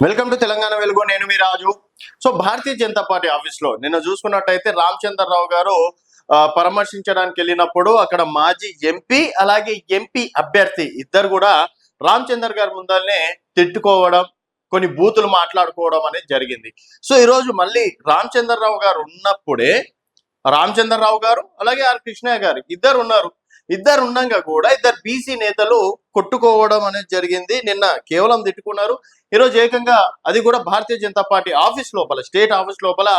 Welcome to Telangana వెలుగు. నేను మీ రాజు. So Bharatiya Janata party office లో నిన్న చూసుకున్నట్టయితే రామచంద్రరావు గారు పరామర్శించడానికి వెళ్ళినప్పుడు అక్కడ మాజీ ఎంపీ అలాగే ఎంపీ అభ్యర్థి ఇద్దరు కూడా రామచంద్ర గారి ముందల్నే తిట్టుకోవడం, కొన్ని బూతులు మాట్లాడుకోవడం అనేది జరిగింది. సో ఈరోజు మళ్ళీ రామచంద్రరావు గారు ఉన్నప్పుడే రామచంద్రరావు గారు అలాగే ఆర్ కృష్ణయ్య గారు ఇద్దరు ఉండగా కూడా ఇద్దరు బీసీ నేతలు కొట్టుకోవడం అనేది జరిగింది. నిన్న కేవలం తిట్టుకున్నారు, ఈరోజు ఏకంగా అది కూడా భారతీయ జనతా పార్టీ ఆఫీస్ లోపల, స్టేట్ ఆఫీస్ లోపల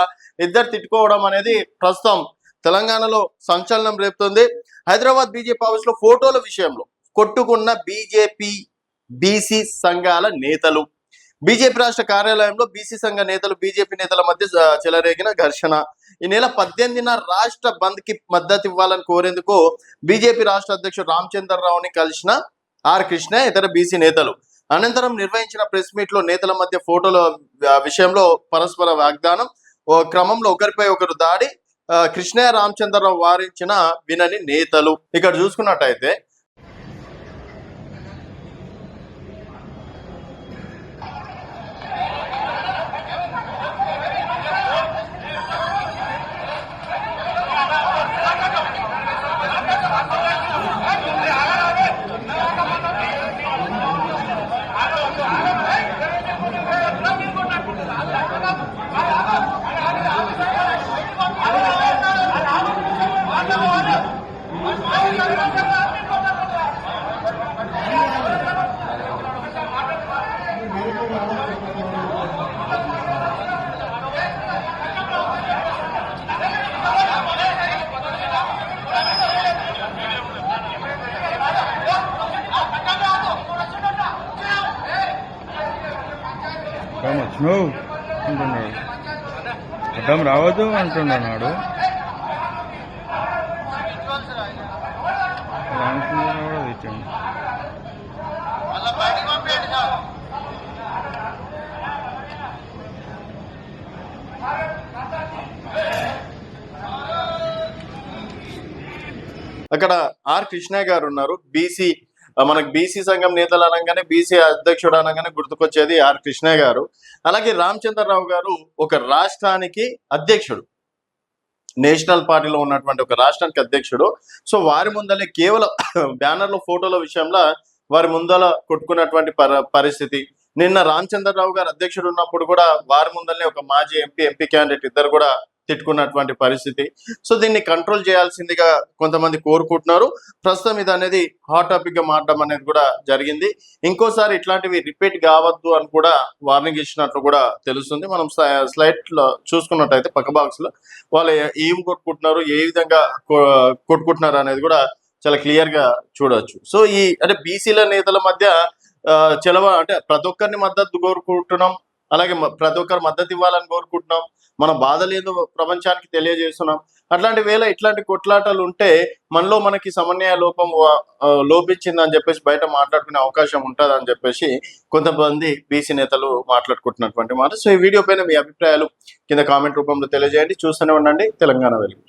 ఇద్దరు తిట్టుకోవడం అనేది ప్రస్తుతం తెలంగాణలో సంచలనం రేపుతుంది. హైదరాబాద్ బీజేపీ ఆఫీస్ లో ఫోటోల విషయంలో కొట్టుకున్న బీజేపీ బీసీ సంఘాల నేతలు, బీజేపీ రాష్ట్ర కార్యాలయంలో బీసీ సంఘ నేతలు బీజేపీ నేతల మధ్య చెలరేగిన ఘర్షణ. ఈ నెల 18న రాష్ట్ర బంద్ కి మద్దతు ఇవ్వాలని కోరేందుకు బీజేపీ రాష్ట్ర అధ్యక్షుడు రామచంద్రరావుని కలిసిన ఆర్ కృష్ణ ఇతర బీసీ నేతలు అనంతరం నిర్వహించిన ప్రెస్ మీట్ లో నేతల మధ్య ఫోటోల విషయంలో పరస్పర వాగ్దానం, ఓ క్రమంలో ఒకరిపై ఒకరు దాడి, కృష్ణయ్య రామచంద్రరావు వారించిన వినని నేతలు. ఇక్కడ చూసుకున్నట్టయితే వచ్చినావు అంటున్నాడు, అడ్డం రావద్దు అంటున్నాడు. రామచంద్ర కూడా తెచ్చాము. అక్కడ ఆర్ కృష్ణయ్య గారు ఉన్నారు. మనకు బీసీ సంఘం నేతలు అనగానే, బీసీ అధ్యక్షుడు అనగానే గుర్తుకొచ్చేది ఆర్ కృష్ణయ్య గారు. అలాగే రామచంద్రరావు గారు ఒక రాష్ట్రానికి అధ్యక్షుడు, నేషనల్ పార్టీలో ఉన్నటువంటి ఒక రాష్ట్రానికి అధ్యక్షుడు. సో వారి ముందలే కేవలం బ్యానర్ల ఫోటోల విషయంలో వారి ముందల కొట్టుకున్నటువంటి పరిస్థితి. నిన్న రామచంద్రరావు గారు అధ్యక్షుడు ఉన్నప్పుడు కూడా వారి ముందలనే ఒక మాజీ ఎంపీ క్యాండిడేట్ ఇద్దరు కూడా తిట్టుకున్నటువంటి పరిస్థితి. సో దీన్ని కంట్రోల్ చేయాల్సిందిగా కొంతమంది కోరుకుంటున్నారు. ప్రస్తుతం ఇది అనేది హాట్ టాపిక్ గా మారడం అనేది కూడా జరిగింది. ఇంకోసారి ఇట్లాంటివి రిపీట్ కావద్దు అని కూడా వార్నింగ్ ఇచ్చినట్లు కూడా తెలుస్తుంది. మనం స్లైడ్ లో చూసుకున్నట్టయితే పక్క బాక్స్ లో వాళ్ళు ఏం కొట్టుకుంటున్నారు, ఏ విధంగా కొట్టుకుంటున్నారు అనేది కూడా చాలా క్లియర్ గా చూడవచ్చు. సో అంటే బీసీల నేతల మధ్య అంటే ప్రతి ఒక్కరిని మద్దతు కోరుకుంటున్నాం, అలాగే ప్రతి ఒక్కరు మద్దతు ఇవ్వాలని కోరుకుంటున్నాం, మన బాధలు ఏదో ప్రపంచానికి తెలియజేస్తున్నాం. అట్లాంటి వేళ ఇట్లాంటి కొట్లాటలు ఉంటే మనలో మనకి సమన్వయ లోపించిందని చెప్పేసి బయట మాట్లాడుకునే అవకాశం ఉంటుంది అని చెప్పేసి కొంతమంది బీసీ నేతలు మాట్లాడుకుంటున్నటువంటి మాట. సో ఈ వీడియో పైన మీ అభిప్రాయాలు కింద కామెంట్ రూపంలో తెలియజేయండి. చూస్తూనే ఉండండి తెలంగాణ వెలుగు.